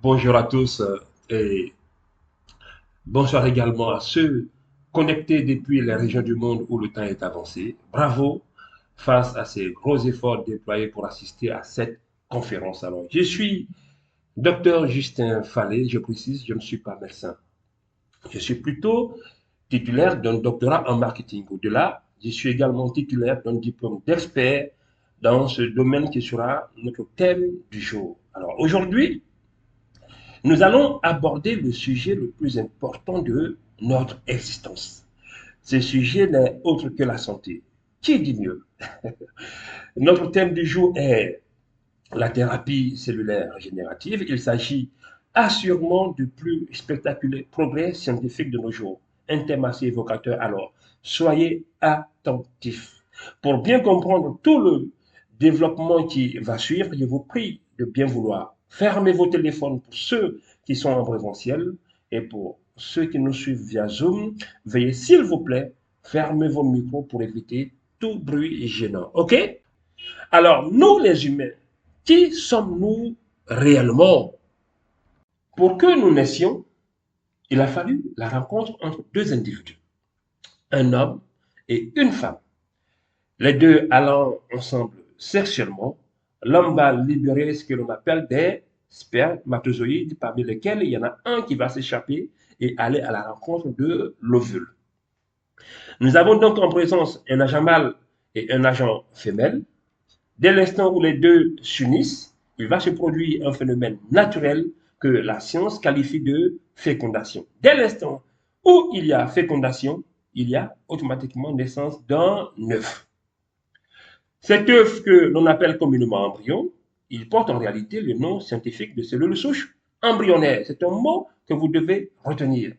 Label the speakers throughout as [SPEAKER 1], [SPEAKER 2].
[SPEAKER 1] Bonjour à tous et bonsoir également à ceux connectés depuis les régions du monde où le temps est avancé. Bravo face à ces gros efforts déployés pour assister à cette conférence. Alors, je suis docteur Justin Fallet, je précise, je ne suis pas médecin. Je suis plutôt titulaire d'un doctorat en marketing. Au-delà, je suis également titulaire d'un diplôme d'expert dans ce domaine qui sera notre thème du jour. Alors, aujourd'hui, nous allons aborder le sujet le plus important de notre existence. Ce sujet n'est autre que la santé. Qui dit mieux? Notre thème du jour est la thérapie cellulaire régénérative. Il s'agit assurément du plus spectaculaire progrès scientifique de nos jours. Un thème assez évocateur. Alors, soyez attentifs. Pour bien comprendre tout le développement qui va suivre, je vous prie de bien vouloir fermer vos téléphones pour ceux qui sont en présentiel et pour ceux qui nous suivent via Zoom. Veuillez, s'il vous plaît, fermer vos micros pour éviter tout bruit gênant. OK? Alors, nous les humains, qui sommes-nous réellement? Pour que nous naissions, il a fallu la rencontre entre deux individus, un homme et une femme. Les deux allant ensemble sexuellement, l'homme va libérer ce que l'on appelle des spermatozoïdes, parmi lesquels il y en a un qui va s'échapper et aller à la rencontre de l'ovule. Nous avons donc en présence un agent mâle et un agent femelle. Dès l'instant où les deux s'unissent, il va se produire un phénomène naturel que la science qualifie de fécondation. Dès l'instant où il y a fécondation, il y a automatiquement naissance d'un œuf. Cet œuf que l'on appelle communément embryon, il porte en réalité le nom scientifique de cellule souche embryonnaire. C'est un mot que vous devez retenir.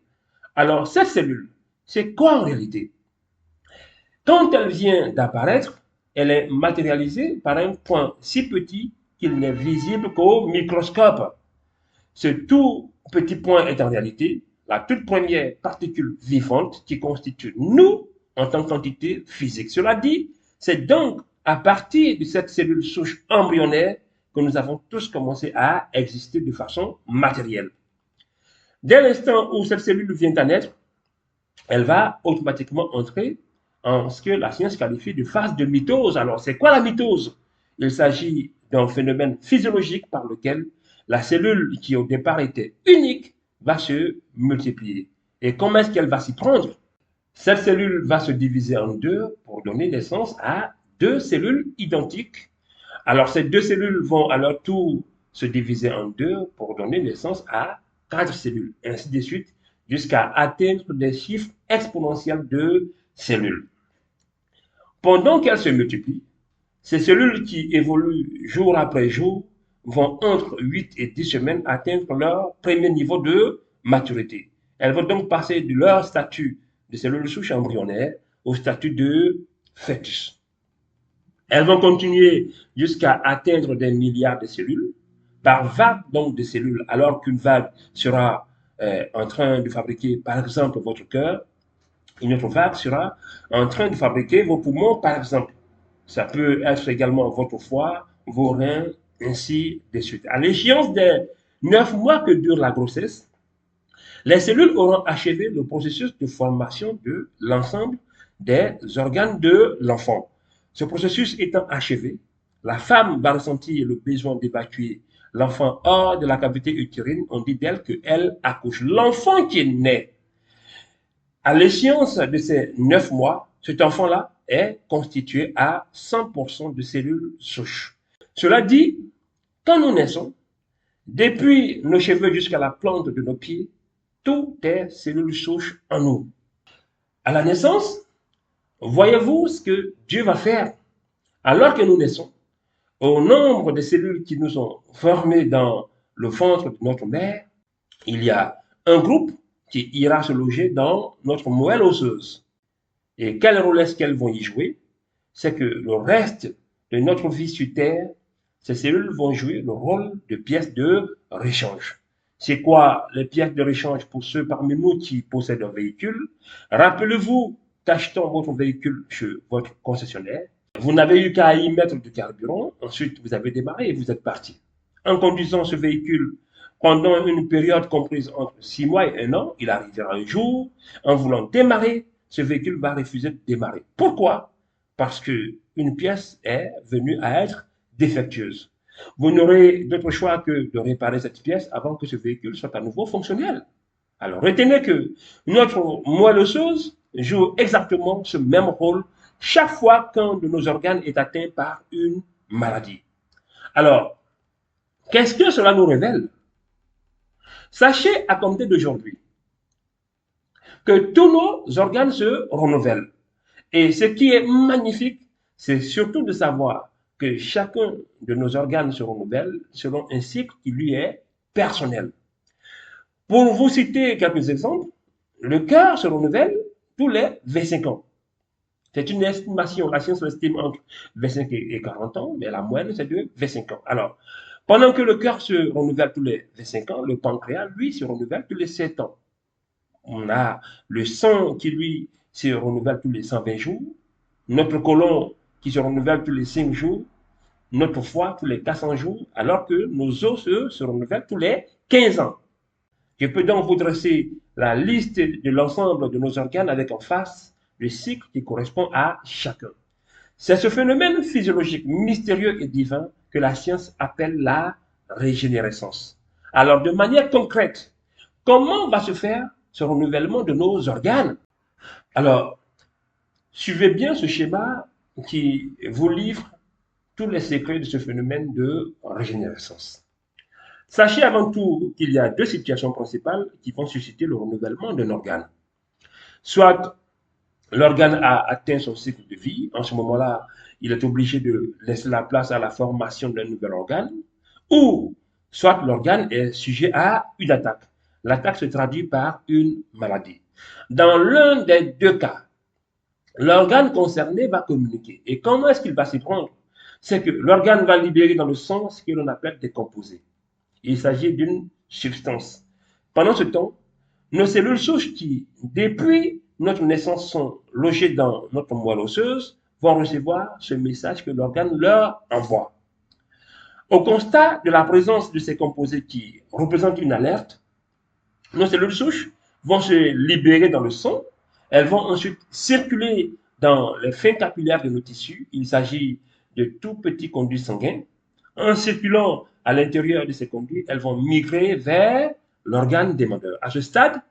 [SPEAKER 1] Alors, cette cellule, c'est quoi en réalité? Quand elle vient d'apparaître, elle est matérialisée par un point si petit qu'il n'est visible qu'au microscope. Ce tout petit point est en réalité la toute première particule vivante qui constitue nous en tant qu'entité physique. Cela dit, c'est donc à partir de cette cellule souche embryonnaire que nous avons tous commencé à exister de façon matérielle. Dès l'instant où cette cellule vient à naître, elle va automatiquement entrer en ce que la science qualifie de phase de mitose. Alors, c'est quoi la mitose? Il s'agit d'un phénomène physiologique par lequel la cellule qui au départ était unique va se multiplier. Et comment est-ce qu'elle va s'y prendre? Cette cellule va se diviser en deux pour donner naissance à deux cellules identiques. Alors, ces deux cellules vont à leur tour se diviser en deux pour donner naissance à quatre cellules, ainsi de suite, jusqu'à atteindre des chiffres exponentiels de cellules. Pendant qu'elles se multiplient, ces cellules qui évoluent jour après jour vont entre 8 et 10 semaines atteindre leur premier niveau de maturité. Elles vont donc passer de leur statut de cellules souches embryonnaires au statut de fœtus. Elles vont continuer jusqu'à atteindre des milliards de cellules par vague donc de cellules, alors qu'une vague sera en train de fabriquer, par exemple, votre cœur, une autre vague sera en train de fabriquer vos poumons, par exemple. Ça peut être également votre foie, vos reins, ainsi de suite. À l'échéance des 9 mois que dure la grossesse, les cellules auront achevé le processus de formation de l'ensemble des organes de l'enfant. Ce processus étant achevé, la femme va ressentir le besoin d'évacuer l'enfant hors de la cavité utérine. On dit d'elle qu'elle accouche. L'enfant qui est né à l'échéance de ces 9 mois, cet enfant-là est constitué à 100% de cellules souches. Cela dit, quand nous naissons, depuis nos cheveux jusqu'à la plante de nos pieds, tout est cellules souches en nous. À la naissance, voyez-vous ce que Dieu va faire alors que nous naissons? Au nombre de cellules qui nous ont formés dans le ventre de notre mère, il y a un groupe qui ira se loger dans notre moelle osseuse. Et quel rôle est-ce qu'elles vont y jouer? C'est que le reste de notre vie sur Terre, ces cellules vont jouer le rôle de pièces de rechange. C'est quoi les pièces de rechange pour ceux parmi nous qui possèdent un véhicule? Rappelez-vous qu'achetant votre véhicule chez votre concessionnaire, vous n'avez eu qu'à y mettre du carburant, ensuite vous avez démarré et vous êtes parti. En conduisant ce véhicule, Pendant une période comprise entre 6 mois et 1 an, il arrivera un jour, en voulant démarrer, ce véhicule va refuser de démarrer. Pourquoi? Parce qu'une pièce est venue à être défectueuse. Vous n'aurez d'autre choix que de réparer cette pièce avant que ce véhicule soit à nouveau fonctionnel. Alors retenez que notre moelle osseuse joue exactement ce même rôle chaque fois qu'un de nos organes est atteint par une maladie. Alors, qu'est-ce que cela nous révèle? Sachez à compter d'aujourd'hui que tous nos organes se renouvellent. Et ce qui est magnifique, c'est surtout de savoir que chacun de nos organes se renouvelle selon un cycle qui lui est personnel. Pour vous citer quelques exemples, le cœur se renouvelle tous les 25 ans. C'est une estimation, la science l'estime entre 25 et 40 ans, mais la moyenne c'est de 25 ans. Alors, pendant que le cœur se renouvelle tous les 25 ans, le pancréas, lui, se renouvelle tous les 7 ans. On a le sang qui, lui, se renouvelle tous les 120 jours, notre côlon qui se renouvelle tous les 5 jours, notre foie tous les 400 jours, alors que nos os, eux, se renouvellent tous les 15 ans. Je peux donc vous dresser la liste de l'ensemble de nos organes avec en face le cycle qui correspond à chacun. C'est ce phénomène physiologique mystérieux et divin que la science appelle la régénérescence. Alors, de manière concrète, comment va se faire ce renouvellement de nos organes? Alors, suivez bien ce schéma qui vous livre tous les secrets de ce phénomène de régénérescence. Sachez avant tout qu'il y a deux situations principales qui vont susciter le renouvellement d'un organe. Soit l'organe a atteint son cycle de vie, en ce moment-là, il est obligé de laisser la place à la formation d'un nouvel organe, ou soit l'organe est sujet à une attaque. L'attaque se traduit par une maladie. Dans l'un des deux cas, l'organe concerné va communiquer. Et comment est-ce qu'il va s'y prendre? C'est que l'organe va libérer dans le sang ce que l'on appelle des composés. Il s'agit d'une substance. Pendant ce temps, nos cellules souches qui, depuis notre naissance, sont logées dans notre moelle osseuse, vont recevoir ce message que l'organe leur envoie. Au constat de la présence de ces composés qui représentent une alerte, nos cellules souches vont se libérer dans le sang. Elles vont ensuite circuler dans les fins capillaires de nos tissus. Il s'agit de tout petits conduits sanguins. En circulant à l'intérieur de ces conduits, elles vont migrer vers l'organe demandeur. À ce stade,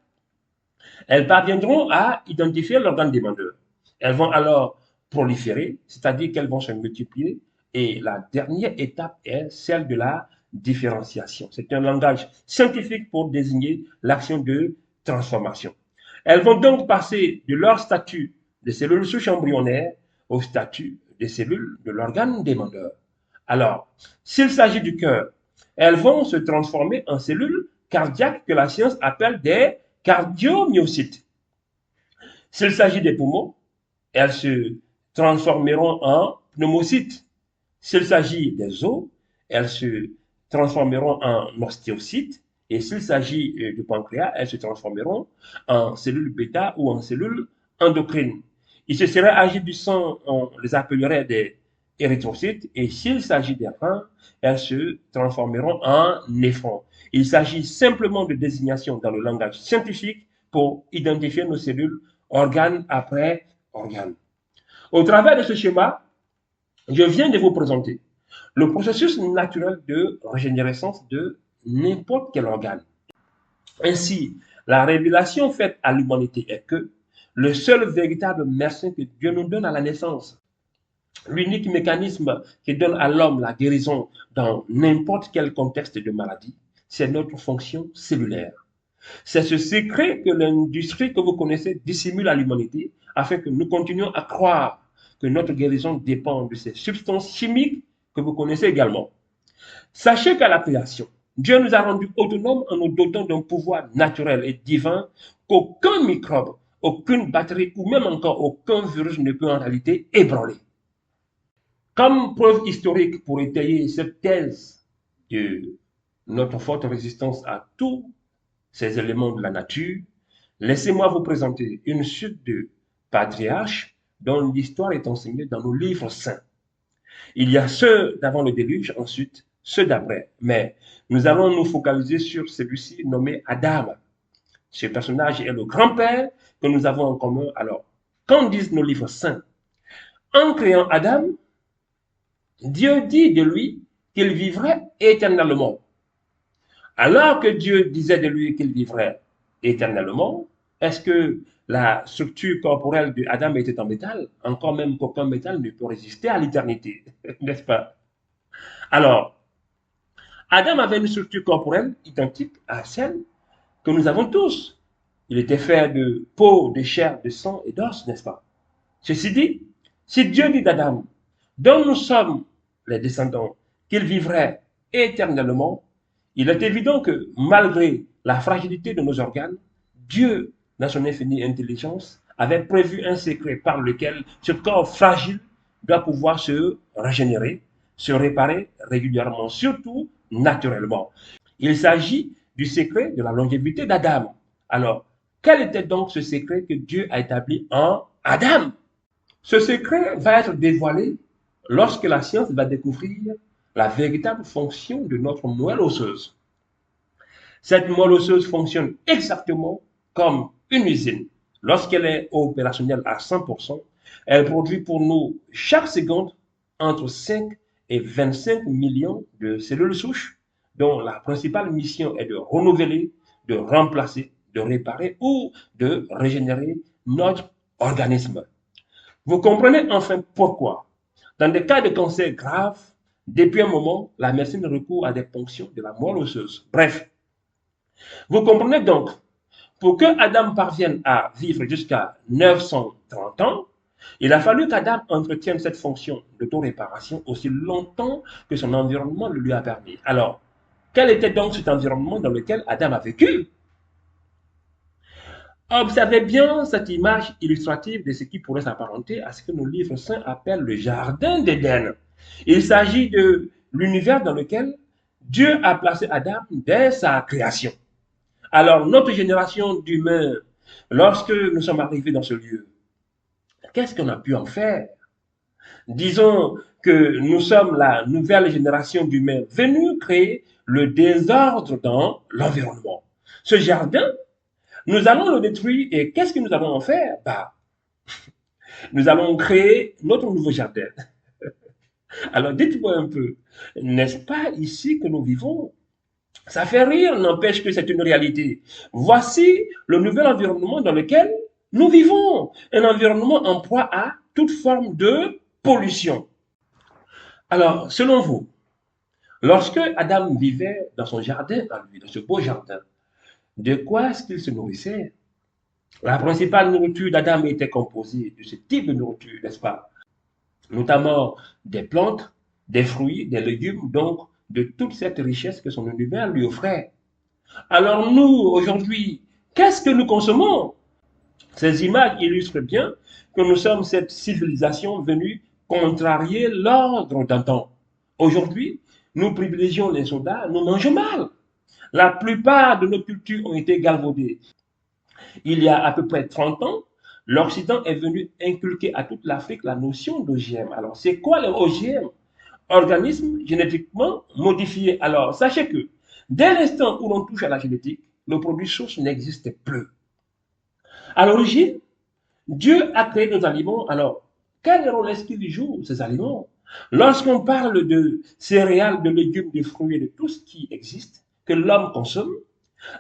[SPEAKER 1] elles parviendront à identifier l'organe demandeur. Elles vont alors proliférer, c'est-à-dire qu'elles vont se multiplier. Et la dernière étape est celle de la différenciation. C'est un langage scientifique pour désigner l'action de transformation. Elles vont donc passer de leur statut de cellules souches embryonnaires au statut des cellules de l'organe demandeur. Alors, s'il s'agit du cœur, elles vont se transformer en cellules cardiaques que la science appelle des cardiomyocytes. S'il s'agit des poumons, elles se transformeront en pneumocytes. S'il s'agit des os, elles se transformeront en ostéocytes. Et s'il s'agit du pancréas, elles se transformeront en cellules bêta ou en cellules endocrines. Il se serait agi du sang, on les appellerait des érythrocytes. Et s'il s'agit des reins, elles se transformeront en néphrons. Il s'agit simplement de désignation dans le langage scientifique pour identifier nos cellules organe après organe. Au travers de ce schéma, je viens de vous présenter le processus naturel de régénérescence de n'importe quel organe. Ainsi, la révélation faite à l'humanité est que le seul véritable médecin que Dieu nous donne à la naissance, l'unique mécanisme qui donne à l'homme la guérison dans n'importe quel contexte de maladie, c'est notre fonction cellulaire. C'est ce secret que l'industrie que vous connaissez dissimule à l'humanité afin que nous continuions à croire que notre guérison dépend de ces substances chimiques que vous connaissez également. Sachez qu'à la création, Dieu nous a rendus autonomes en nous dotant d'un pouvoir naturel et divin qu'aucun microbe, aucune bactérie ou même encore aucun virus ne peut en réalité ébranler. Comme preuve historique pour étayer cette thèse de notre forte résistance à tous ces éléments de la nature, laissez-moi vous présenter une suite de patriarches dont l'histoire est enseignée dans nos livres saints. Il y a ceux d'avant le déluge, ensuite ceux d'après. Mais nous allons nous focaliser sur celui-ci nommé Adam. Ce personnage est le grand-père que nous avons en commun. Alors, qu'en disent nos livres saints? En créant Adam, Dieu dit de lui qu'il vivrait éternellement. Alors que Dieu disait de lui qu'il vivrait éternellement, est-ce que la structure corporelle d'Adam était en métal? Encore même qu'aucun métal ne peut résister à l'éternité, n'est-ce pas? Alors, Adam avait une structure corporelle identique à celle que nous avons tous. Il était fait de peau, de chair, de sang et d'os, n'est-ce pas? Ceci dit, si Dieu dit d'Adam, dont nous sommes les descendants, qu'il vivrait éternellement, il est évident que malgré la fragilité de nos organes, Dieu, dans son infinie intelligence, avait prévu un secret par lequel ce corps fragile doit pouvoir se régénérer, se réparer régulièrement, surtout naturellement. Il s'agit du secret de la longévité d'Adam. Alors, quel était donc ce secret que Dieu a établi en Adam? Ce secret va être dévoilé lorsque la science va découvrir la véritable fonction de notre moelle osseuse. Cette moelle osseuse fonctionne exactement comme une usine. Lorsqu'elle est opérationnelle à 100%, elle produit pour nous chaque seconde entre 5 et 25 millions de cellules souches, dont la principale mission est de renouveler, de remplacer, de réparer ou de régénérer notre organisme. Vous comprenez enfin pourquoi, dans des cas de cancer grave, depuis un moment, la médecine recourt à des ponctions de la moelle osseuse. Bref, vous comprenez donc, pour que Adam parvienne à vivre jusqu'à 930 ans, il a fallu qu'Adam entretienne cette fonction d'auto-réparation aussi longtemps que son environnement le lui a permis. Alors, quel était donc cet environnement dans lequel Adam a vécu? Observez bien cette image illustrative de ce qui pourrait s'apparenter à ce que nos livres saints appellent le jardin d'Éden. Il s'agit de l'univers dans lequel Dieu a placé Adam dès sa création. Alors, notre génération d'humains, lorsque nous sommes arrivés dans ce lieu, qu'est-ce qu'on a pu en faire? Disons que nous sommes la nouvelle génération d'humains venus créer le désordre dans l'environnement. Ce jardin, nous allons le détruire et qu'est-ce que nous allons en faire? Nous allons créer notre nouveau jardin. Alors dites-moi un peu, n'est-ce pas ici que nous vivons? Ça fait rire, n'empêche que c'est une réalité. Voici le nouvel environnement dans lequel nous vivons. Un environnement en proie à toute forme de pollution. Alors, selon vous, lorsque Adam vivait dans son jardin, dans ce beau jardin, de quoi est-ce qu'il se nourrissait? La principale nourriture d'Adam était composée de ce type de nourriture, n'est-ce pas? Notamment des plantes, des fruits, des légumes, donc de toute cette richesse que son univers lui offrait. Alors nous, aujourd'hui, qu'est-ce que nous consommons? Ces images illustrent bien que nous sommes cette civilisation venue contrarier l'ordre d'antan. Aujourd'hui, nous privilégions les sodas, nous mangeons mal. La plupart de nos cultures ont été galvaudées. Il y a à peu près 30 ans, l'Occident est venu inculquer à toute l'Afrique la notion d'OGM. Alors, c'est quoi les OGM? Organismes génétiquement modifiés. Alors, sachez que dès l'instant où l'on touche à la génétique, le produit source n'existe plus. À l'origine, Dieu a créé nos aliments. Alors, quel rôle est-ce qu'il joue, ces aliments? Lorsqu'on parle de céréales, de légumes, de fruits et de tout ce qui existe, que l'homme consomme,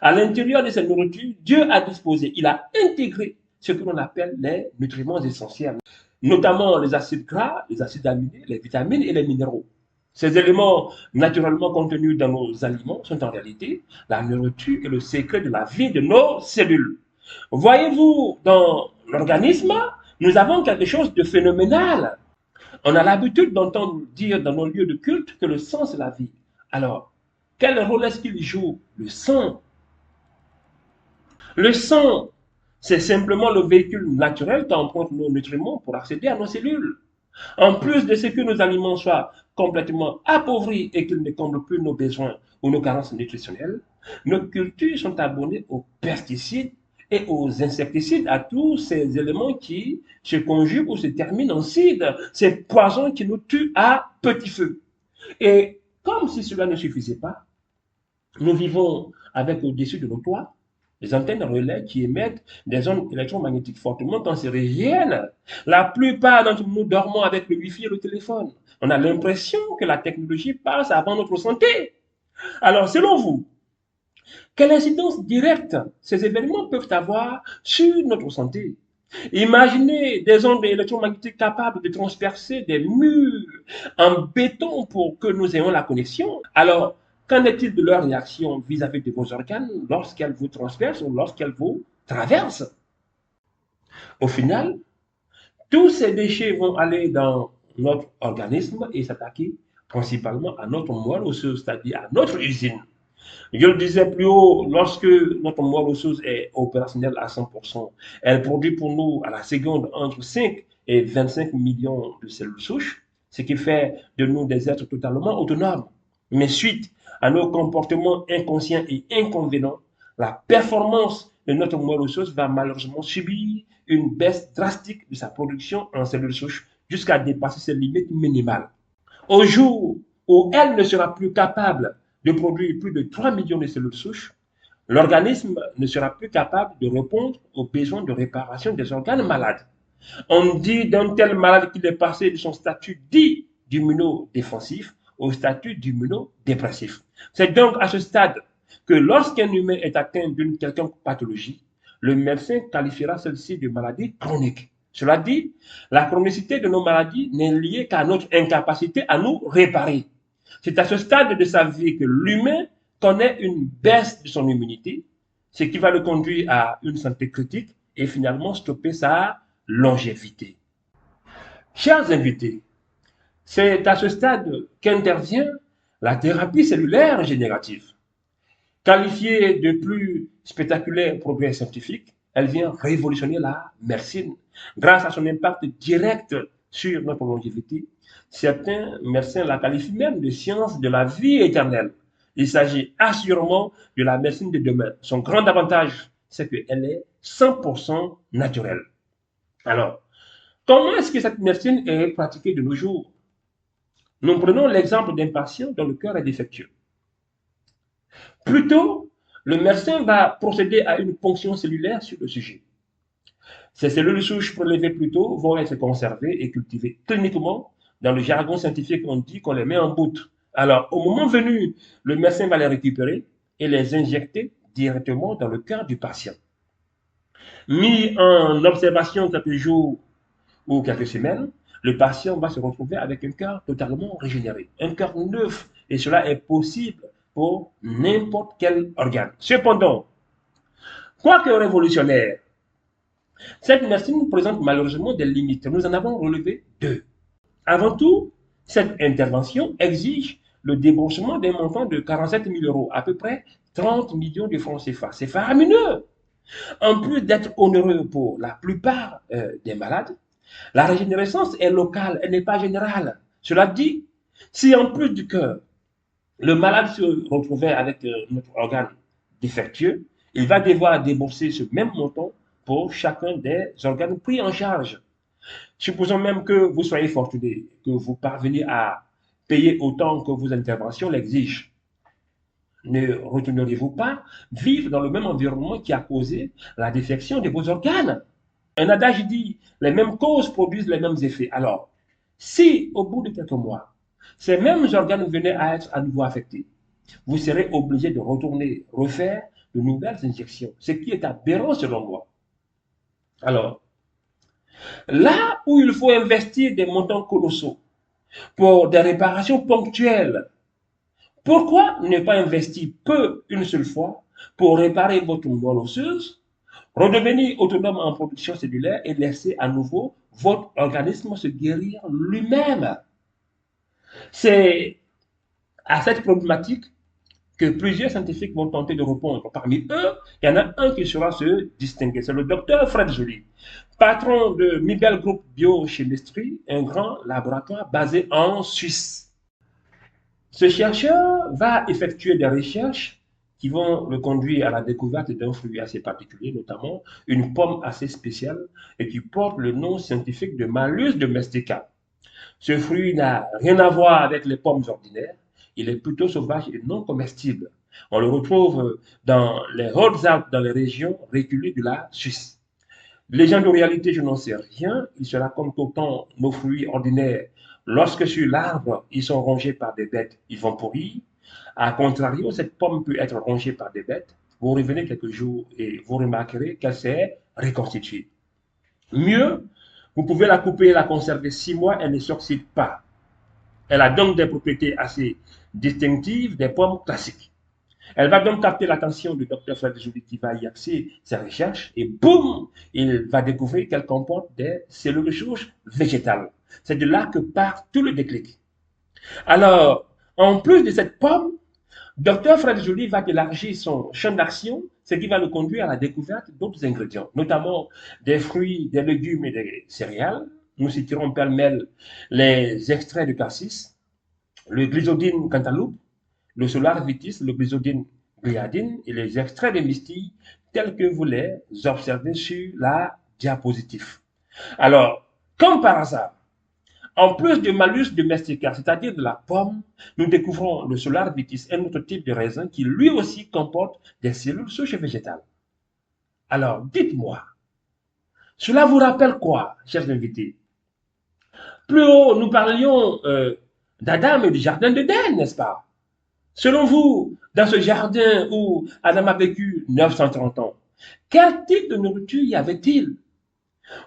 [SPEAKER 1] à l'intérieur de cette nourriture, Dieu a disposé, il a intégré ce que l'on appelle les nutriments essentiels, notamment les acides gras, les acides aminés, les vitamines et les minéraux. Ces éléments naturellement contenus dans nos aliments sont en réalité la nourriture et le secret de la vie de nos cellules. Voyez-vous, dans l'organisme, nous avons quelque chose de phénoménal. On a l'habitude d'entendre dire dans nos lieux de culte que le sang, c'est la vie. Alors, quel rôle est-ce qu'il joue? Le sang. Le sang, c'est simplement le véhicule naturel qu'empruntent nos nutriments pour accéder à nos cellules. En plus de ce que nos aliments soient complètement appauvris et qu'ils ne comblent plus nos besoins ou nos carences nutritionnelles, nos cultures sont abonnées aux pesticides et aux insecticides, à tous ces éléments qui se conjuguent ou se terminent en cide, ces poisons qui nous tuent à petit feu. Et Comme si cela ne suffisait pas, nous vivons avec au-dessus de nos toits des antennes relais qui émettent des ondes électromagnétiques fortement cancérigènes. La plupart d'entre nous dormons avec le Wi-Fi et le téléphone. On a l'impression que la technologie passe avant notre santé. Alors, selon vous, quelle incidence directe ces événements peuvent avoir sur notre santé? Imaginez des ondes électromagnétiques capables de transpercer des murs en béton pour que nous ayons la connexion. Alors, qu'en est-il de leur réaction vis-à-vis de vos organes lorsqu'elles vous transpercent ou lorsqu'elles vous traversent? Au final, tous ces déchets vont aller dans notre organisme et s'attaquer principalement à notre moelle osseuse, c'est-à-dire à notre usine. Je le disais plus haut, lorsque notre moelle osseuse est opérationnelle à 100%, elle produit pour nous à la seconde entre 5 et 25 millions de cellules souches, ce qui fait de nous des êtres totalement autonomes. Mais suite à nos comportements inconscients et inconvénients, la performance de notre moelle osseuse va malheureusement subir une baisse drastique de sa production en cellules souches jusqu'à dépasser ses limites minimales. Au jour où elle ne sera plus capable de produire plus de 3 millions de cellules souches, l'organisme ne sera plus capable de répondre aux besoins de réparation des organes malades. On dit d'un tel malade qu'il est passé de son statut dit d'immunodéfensif au statut d'immunodépressif. C'est donc à ce stade que lorsqu'un humain est atteint d'une quelconque pathologie, le médecin qualifiera celle-ci de maladie chronique. Cela dit, la chronicité de nos maladies n'est liée qu'à notre incapacité à nous réparer. C'est à ce stade de sa vie que l'humain connaît une baisse de son immunité, ce qui va le conduire à une santé critique et finalement stopper sa longévité. Chers invités, c'est à ce stade qu'intervient la thérapie cellulaire régénérative. Qualifiée de plus spectaculaire progrès scientifique, elle vient révolutionner la médecine grâce à son impact direct sur notre longévité. Certains médecins la qualifient même de science de la vie éternelle. Il s'agit assurément de la médecine de demain. Son grand avantage, c'est qu'elle est 100% naturelle. Alors, comment est-ce que cette médecine est pratiquée de nos jours? Nous prenons l'exemple d'un patient dont le cœur est défectueux. Plutôt, le médecin va procéder à une ponction cellulaire sur le sujet. Ces cellules souches prélevées plus tôt vont être conservées et cultivées cliniquement. Dans le jargon scientifique, on dit qu'on les met en boute. Alors, au moment venu, le médecin va les récupérer et les injecter directement dans le cœur du patient. Mis en observation quelques jours ou quelques semaines, le patient va se retrouver avec un cœur totalement régénéré, un cœur neuf, et cela est possible pour n'importe quel organe. Cependant, quoique révolutionnaire, cette médecine présente malheureusement des limites. Nous en avons relevé deux. Avant tout, cette intervention exige le déboursement d'un montant de 47 000 euros, à peu près 30 millions de francs CFA. C'est faramineux. En plus d'être onéreux pour la plupart des malades, la régénérescence est locale, elle n'est pas générale. Cela dit, si en plus du cœur, le malade se retrouvait avec notre organe défectueux, il va devoir débourser ce même montant pour chacun des organes pris en charge. Supposons même que vous soyez fortuné, que vous parveniez à payer autant que vos interventions l'exigent. Ne retournerez-vous pas vivre dans le même environnement qui a causé la défection de vos organes? Un adage dit, les mêmes causes produisent les mêmes effets. Alors, si au bout de quelques mois, ces mêmes organes venaient à être à nouveau affectés, vous serez obligé de retourner refaire de nouvelles injections, ce qui est aberrant selon moi. Alors, là où il faut investir des montants colossaux pour des réparations ponctuelles, pourquoi ne pas investir peu une seule fois pour réparer votre moelle osseuse, redevenir autonome en production cellulaire et laisser à nouveau votre organisme se guérir lui-même? C'est à cette problématique que plusieurs scientifiques vont tenter de répondre. Parmi eux, il y en a un qui saura se distinguer. C'est le docteur Fred Joly, patron de Mibel Group Biochemistry, un grand laboratoire basé en Suisse. Ce chercheur va effectuer des recherches qui vont le conduire à la découverte d'un fruit assez particulier, notamment une pomme assez spéciale et qui porte le nom scientifique de Malus domestica. Ce fruit n'a rien à voir avec les pommes ordinaires. il est plutôt sauvage et non comestible. On le retrouve dans les Hautes-Alpes, dans les régions reculées de la Suisse. Légende ou réalité, je n'en sais rien. Il sera comme autant nos fruits ordinaires. Lorsque sur l'arbre, ils sont rongés par des bêtes, ils vont pourrir. A contrario, cette pomme peut être rongée par des bêtes. Vous revenez quelques jours et vous remarquerez qu'elle s'est reconstituée. Mieux, vous pouvez la couper et la conserver 6 mois, elle ne s'oxyde pas. Elle a donc des propriétés assez distinctives des pommes classiques. Elle va donc capter l'attention du docteur Fred Joly qui va y axer ses recherches et boum, il va découvrir qu'elle comporte des cellules souches végétales. C'est de là que part tout le déclic. Alors, en plus de cette pomme, docteur Fred Joly va élargir son champ d'action, ce qui va le conduire à la découverte d'autres ingrédients, notamment des fruits, des légumes et des céréales. Nous citerons pêle-mêle les extraits de cassis, le glycodine cantaloupe, le solar vitis, le glycodine gliadine et les extraits de mystille tels que vous les observez sur la diapositive. Alors, comme par hasard, en plus de malus domestica, c'est-à-dire de la pomme, nous découvrons le solar vitis, un autre type de raisin qui lui aussi comporte des cellules souches végétales. Alors, dites-moi, cela vous rappelle quoi, chers invités? Plus haut, nous parlions d'Adam et du jardin d'Éden, n'est-ce pas? Selon vous, dans ce jardin où Adam a vécu 930 ans, quel type de nourriture y avait-il?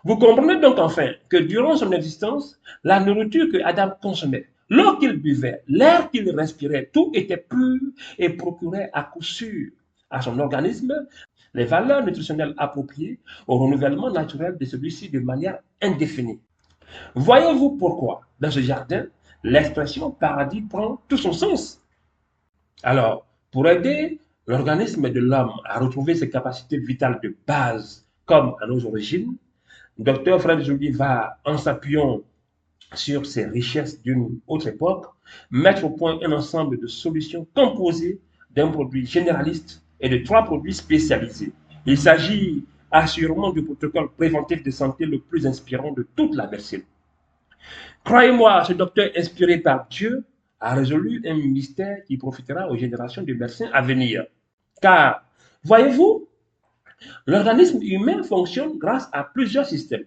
[SPEAKER 1] Vous comprenez donc enfin que durant son existence, la nourriture que Adam consommait, l'eau qu'il buvait, l'air qu'il respirait, tout était pur et procurait à coup sûr à son organisme les valeurs nutritionnelles appropriées au renouvellement naturel de celui-ci de manière indéfinie. Voyez-vous pourquoi, dans ce jardin, l'expression paradis prend tout son sens? Alors, pour aider l'organisme de l'homme à retrouver ses capacités vitales de base, comme à nos origines, Dr Fred Joly va, en s'appuyant sur ces richesses d'une autre époque, mettre au point un ensemble de solutions composées d'un produit généraliste et de 3 produits spécialisés. Il s'agit assurément du protocole préventif de santé le plus inspirant de toute la médecine. Croyez-moi, ce docteur inspiré par Dieu a résolu un mystère qui profitera aux générations de médecins à venir. Car, voyez-vous, l'organisme humain fonctionne grâce à plusieurs systèmes.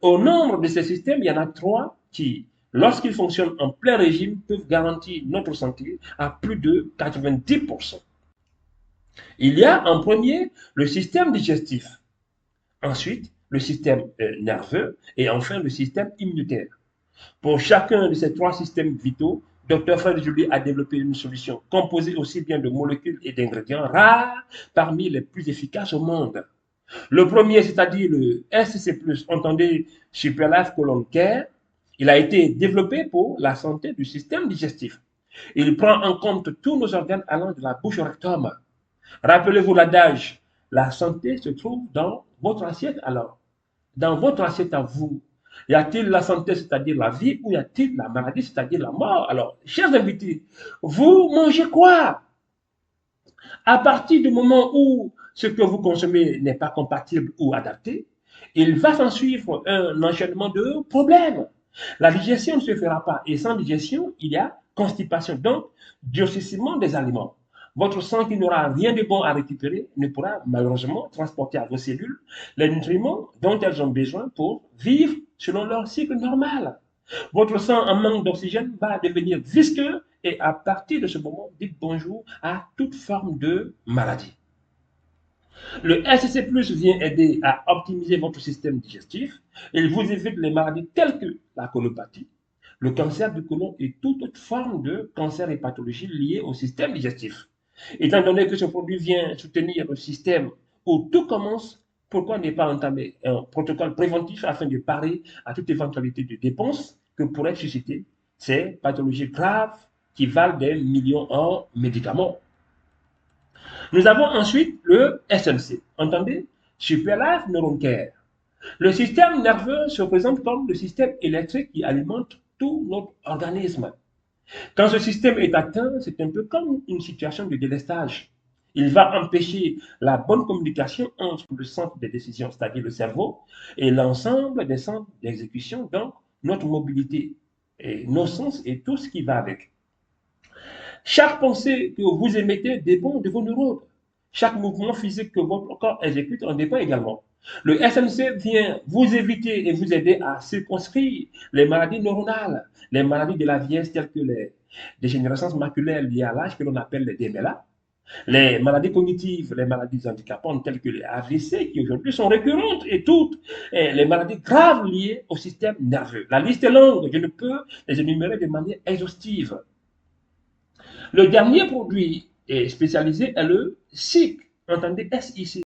[SPEAKER 1] Au nombre de ces systèmes, il y en a 3 qui, lorsqu'ils fonctionnent en plein régime, peuvent garantir notre santé à plus de 90%. Il y a en premier le système digestif, ensuite le système nerveux et enfin le système immunitaire. Pour chacun de ces 3 systèmes vitaux, Dr Fred Joly a développé une solution composée aussi bien de molécules et d'ingrédients rares parmi les plus efficaces au monde. Le premier, c'est-à-dire le SCC+, entendez Super Life Colon Care, il a été développé pour la santé du système digestif. Il prend en compte tous nos organes allant de la bouche au rectum. Rappelez-vous l'adage, la santé se trouve dans votre assiette alors. Dans votre assiette à vous, y a-t-il la santé, c'est-à-dire la vie, ou y a-t-il la maladie, c'est-à-dire la mort? Alors, chers invités, vous mangez quoi? À partir du moment où ce que vous consommez n'est pas compatible ou adapté, il va s'en suivre un enchaînement de problèmes. La digestion ne se fera pas et sans digestion, il y a constipation, donc durcissement des aliments. Votre sang qui n'aura rien de bon à récupérer ne pourra malheureusement transporter à vos cellules les nutriments dont elles ont besoin pour vivre selon leur cycle normal. Votre sang en manque d'oxygène va devenir visqueux et à partir de ce moment, dites bonjour à toute forme de maladie. Le SCC+, vient aider à optimiser votre système digestif. Il vous évite les maladies telles que la colopathie, le cancer du côlon et toute autre forme de cancer et pathologie liées au système digestif. Étant donné que ce produit vient soutenir le système où tout commence, pourquoi ne pas entamer un protocole préventif afin de parer à toute éventualité de dépenses que pourraient susciter ces pathologies graves qui valent des millions en médicaments? Nous avons ensuite le SNC, entendez? Super Life Neuron Care. Le système nerveux se présente comme le système électrique qui alimente tout notre organisme. Quand ce système est atteint, c'est un peu comme une situation de délestage. Il va empêcher la bonne communication entre le centre des décisions, c'est-à-dire le cerveau, et l'ensemble des centres d'exécution, donc notre mobilité, et nos sens et tout ce qui va avec. Chaque pensée que vous émettez dépend de vos neurones. Chaque mouvement physique que votre corps exécute en dépend également. Le SNC vient vous éviter et vous aider à circonscrire les maladies neuronales, les maladies de la vieillesse telles que les dégénérescences maculaires liées à l'âge que l'on appelle les DMLA, les maladies cognitives, les maladies handicapantes telles que les AVC qui aujourd'hui sont récurrentes et toutes, et les maladies graves liées au système nerveux. La liste est longue, je ne peux les énumérer de manière exhaustive. Le dernier produit spécialisé est le SIC, entendez SIC.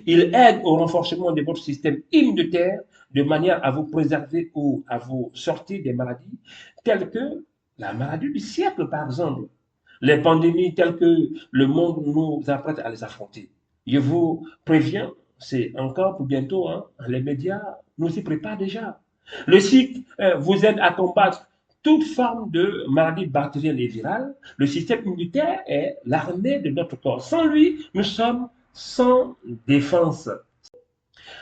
[SPEAKER 1] Il aide au renforcement de votre système immunitaire de manière à vous préserver ou à vous sortir des maladies telles que la maladie du siècle, par exemple. Les pandémies telles que le monde nous apprête à les affronter. Je vous préviens, c'est encore pour bientôt, hein, les médias nous y préparent déjà. Le cycle vous aide à combattre toute forme de maladie bactérienne et virale. Le système immunitaire est l'armée de notre corps. Sans lui, nous sommes sans défense.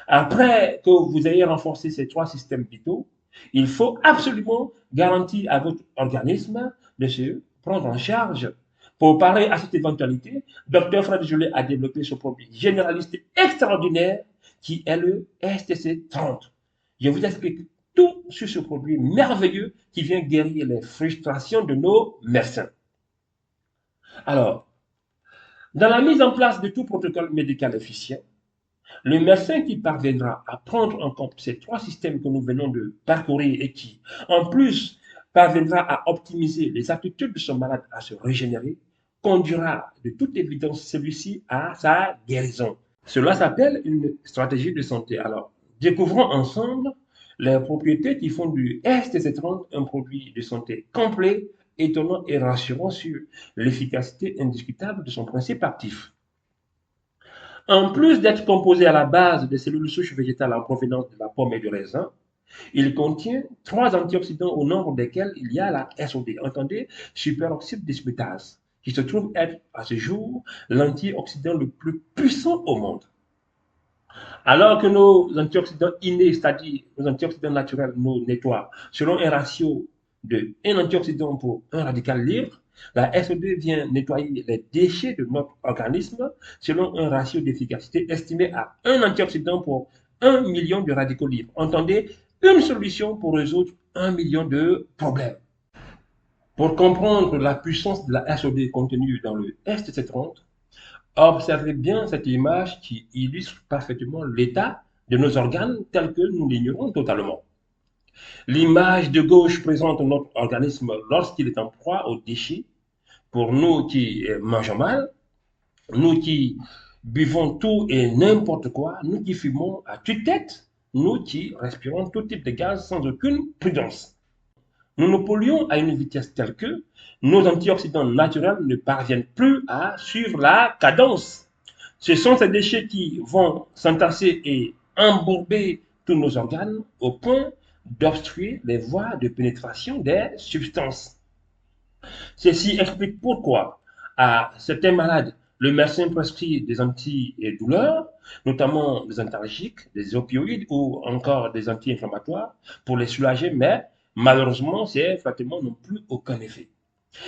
[SPEAKER 1] Après que vous ayez renforcé ces trois systèmes vitaux, il faut absolument garantir à votre organisme de se prendre en charge. Pour parer à cette éventualité, Dr Fred Joly a développé ce produit généraliste extraordinaire qui est le STC 30. Je vous explique tout sur ce produit merveilleux qui vient guérir les frustrations de nos médecins. Alors, dans la mise en place de tout protocole médical efficient, le médecin qui parviendra à prendre en compte ces trois systèmes que nous venons de parcourir et qui, en plus, parviendra à optimiser les aptitudes de son malade à se régénérer, conduira de toute évidence celui-ci à sa guérison. Cela s'appelle une stratégie de santé. Alors, découvrons ensemble les propriétés qui font du STC30 un produit de santé complet, étonnant et rassurant sur l'efficacité indiscutable de son principe actif. En plus d'être composé à la base des cellules souches végétales en provenance de la pomme et du raisin, il contient trois antioxydants au nombre desquels il y a la SOD, entendez, superoxyde dismutase, qui se trouve être à ce jour l'antioxydant le plus puissant au monde. Alors que nos antioxydants innés, c'est-à-dire nos antioxydants naturels, nous nettoient selon un ratio de 1 antioxydant pour 1 radical libre, la SOD vient nettoyer les déchets de notre organisme selon un ratio d'efficacité estimé à 1 antioxydant pour 1 million de radicaux libres. Entendez, une solution pour résoudre 1 million de problèmes. Pour comprendre la puissance de la SOD contenue dans le STC30, observez bien cette image qui illustre parfaitement l'état de nos organes tel que nous l'ignorons totalement. L'image de gauche présente notre organisme lorsqu'il est en proie aux déchets. Pour nous qui mangeons mal, nous qui buvons tout et n'importe quoi, nous qui fumons à tue-tête, nous qui respirons tout type de gaz sans aucune prudence. Nous nous polluons à une vitesse telle que nos antioxydants naturels ne parviennent plus à suivre la cadence. Ce sont ces déchets qui vont s'entasser et embourber tous nos organes au point d'obstruer les voies de pénétration des substances. Ceci explique pourquoi à certains malades, le médecin prescrit des antidouleurs, notamment des antalgiques, des opioïdes ou encore des anti-inflammatoires pour les soulager, mais malheureusement, ces traitements n'ont plus aucun effet.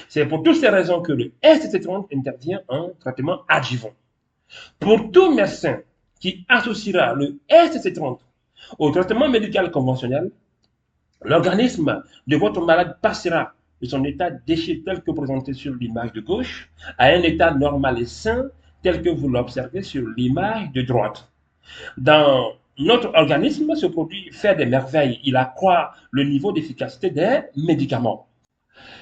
[SPEAKER 1] C'est pour toutes ces raisons que le STC30 intervient en traitement adjuvant. Pour tout médecin qui associera le STC30 au traitement médical conventionnel, l'organisme de votre malade passera de son état déchet tel que présenté sur l'image de gauche à un état normal et sain tel que vous l'observez sur l'image de droite. Dans notre organisme, ce produit fait des merveilles. Il accroît le niveau d'efficacité des médicaments.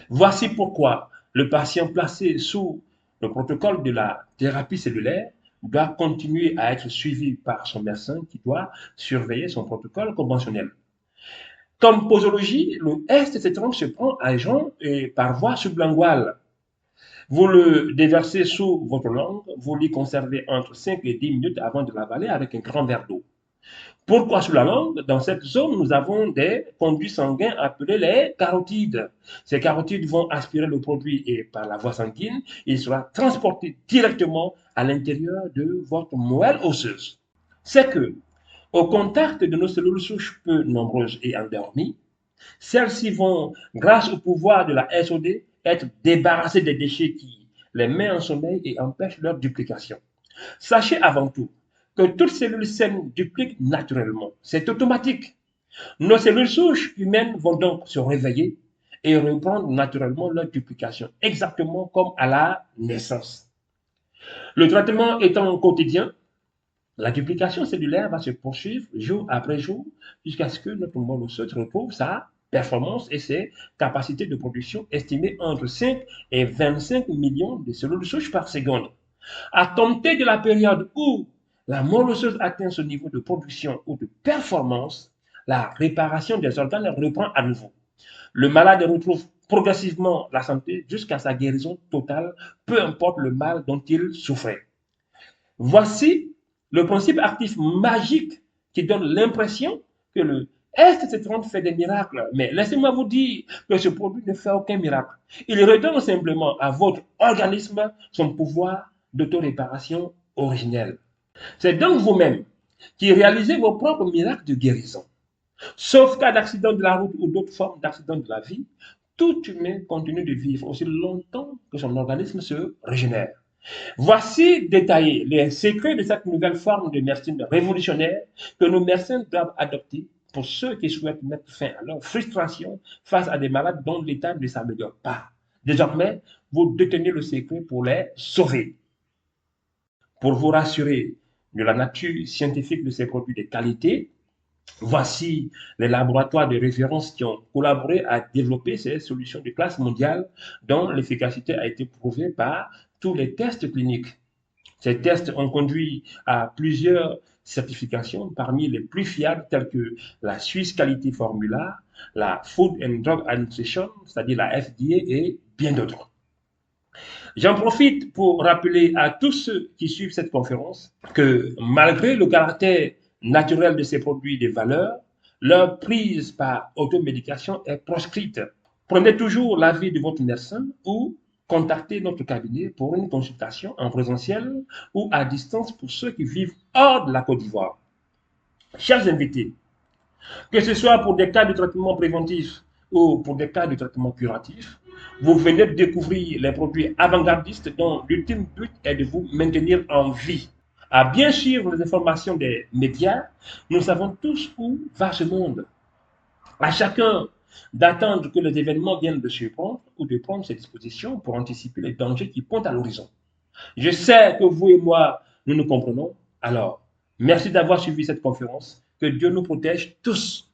[SPEAKER 1] Voici pourquoi le patient placé sous le protocole de la thérapie cellulaire doit continuer à être suivi par son médecin qui doit surveiller son protocole conventionnel. Comme posologie, le STC30 se prend à jeun et par voie sublinguale. Vous le déversez sous votre langue, vous l'y conservez entre 5 et 10 minutes avant de l'avaler avec un grand verre d'eau. Pourquoi sous la langue? Dans cette zone, nous avons des conduits sanguins appelés les carotides. Ces carotides vont aspirer le produit et par la voie sanguine, il sera transporté directement à l'intérieur de votre moelle osseuse. C'est que, au contact de nos cellules souches peu nombreuses et endormies, celles-ci vont, grâce au pouvoir de la SOD, être débarrassé des déchets qui les mettent en sommeil et empêchent leur duplication. Sachez avant tout que toute cellule saine duplique naturellement. C'est automatique. Nos cellules souches humaines vont donc se réveiller et reprendre naturellement leur duplication, exactement comme à la naissance. Le traitement étant quotidien, la duplication cellulaire va se poursuivre jour après jour jusqu'à ce que notre monocyte retrouve sa performance et ses capacités de production estimées entre 5 et 25 millions de cellules souches par seconde. À compter de la période où la monocyte atteint ce niveau de production ou de performance, la réparation des organes reprend à nouveau. Le malade retrouve progressivement la santé jusqu'à sa guérison totale, peu importe le mal dont il souffrait. Voici le principe actif magique qui donne l'impression que le STC30 fait des miracles. Mais laissez-moi vous dire que ce produit ne fait aucun miracle. Il redonne simplement à votre organisme son pouvoir d'autoréparation originel. C'est donc vous-même qui réalisez vos propres miracles de guérison. Sauf cas d'accident de la route ou d'autres formes d'accident de la vie, tout humain continue de vivre aussi longtemps que son organisme se régénère. Voici détaillés les secrets de cette nouvelle forme de médecine révolutionnaire que nos médecins doivent adopter pour ceux qui souhaitent mettre fin à leur frustration face à des malades dont l'état ne s'améliore pas. Désormais, vous détenez le secret pour les sauver. Pour vous rassurer de la nature scientifique de ces produits de qualité, voici les laboratoires de référence qui ont collaboré à développer ces solutions de classe mondiale dont l'efficacité a été prouvée par tous les tests cliniques. Ces tests ont conduit à plusieurs certifications parmi les plus fiables telles que la Swiss Quality Formula, la Food and Drug Administration, c'est-à-dire la FDA et bien d'autres. J'en profite pour rappeler à tous ceux qui suivent cette conférence que malgré le caractère naturel de ces produits de valeur, leur prise par automédication est proscrite. Prenez toujours l'avis de votre médecin ou contactez notre cabinet pour une consultation en présentiel ou à distance pour ceux qui vivent hors de la Côte d'Ivoire. Chers invités, que ce soit pour des cas de traitement préventif ou pour des cas de traitement curatif, vous venez de découvrir les produits avant-gardistes dont l'ultime but est de vous maintenir en vie. À bien suivre les informations des médias, nous savons tous où va ce monde. À chacun d'attendre que les événements viennent de surprendre ou de prendre ses dispositions pour anticiper les dangers qui pointent à l'horizon. Je sais que vous et moi, nous nous comprenons. Alors, merci d'avoir suivi cette conférence. Que Dieu nous protège tous.